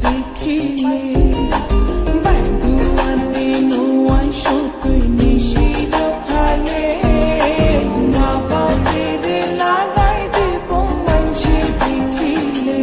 দেখিলে বাদুয়াতে নোয়াই সতুই নিশির খালে মা বাপের লাগাই দেব মানসে দেখিলে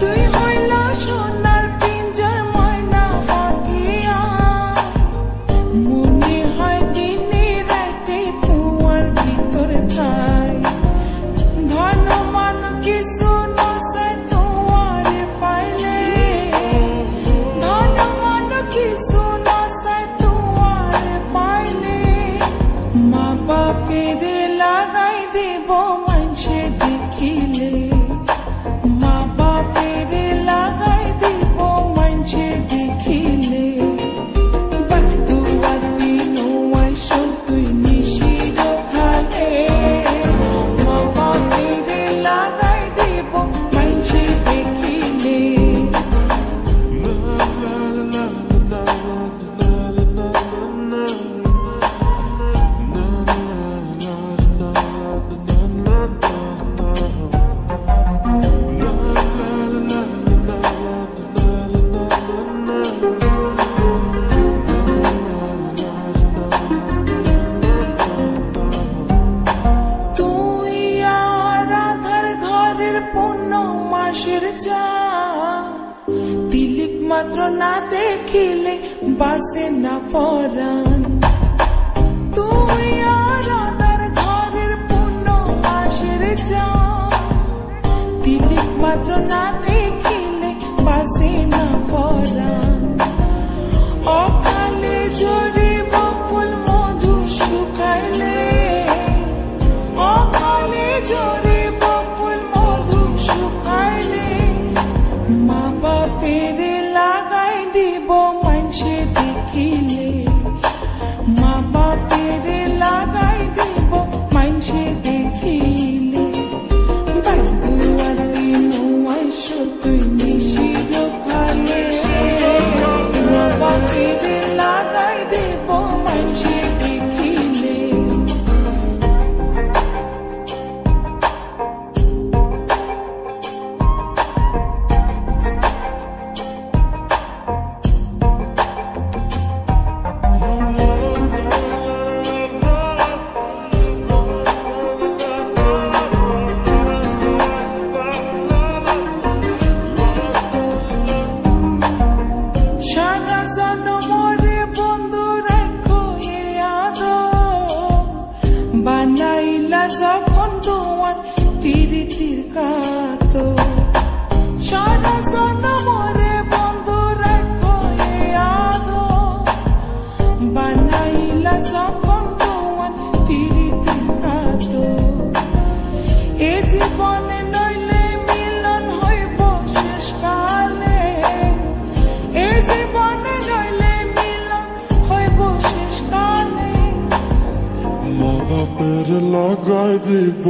তুই হইলা সোনার পিঞ্জর ময়না পাখিয়া মনে হয় দিনে রাতে তোমার ভিতরে থাই ধন মান কিছু নসায় তোমারে পাইলে ধন মান কিছু নসায় তোমারে পাইলে মা বাপের লাগাই দেব মানসে দেখিলে তিলিক মাত্র না দেখিলে বাসে না পরাণ তুই আর আদার ঘরের পূর্ণ মাসের তিলিক মাত্র না দেখিলে বাসে না পরাণ অকালে জোরে বকুল মধু শুকাইলে অকালে জোরে বকুল মধু শুকাইলে মা বাপের লাগাই দিব মানসে দেখিলে মা বাপের লাগাই দিব মানসে দেখিলে বাদুয়াতে নোয়াই সতুই নিশির খালে মা বাপের লাগাই দিব মানসে দেখিলে বানাইলা যখন তোমার তিরিতির কাতো সারা জনমরে বন্ধু রাখো আদো বানাইলা যখন তোমার তিরিতির কাতো এ জীবনে নইলে মিলন হইব শেষ কালে এ জীবনে নইলে মিলন হইব শেষ কালে মা বাপের লাগাই দিব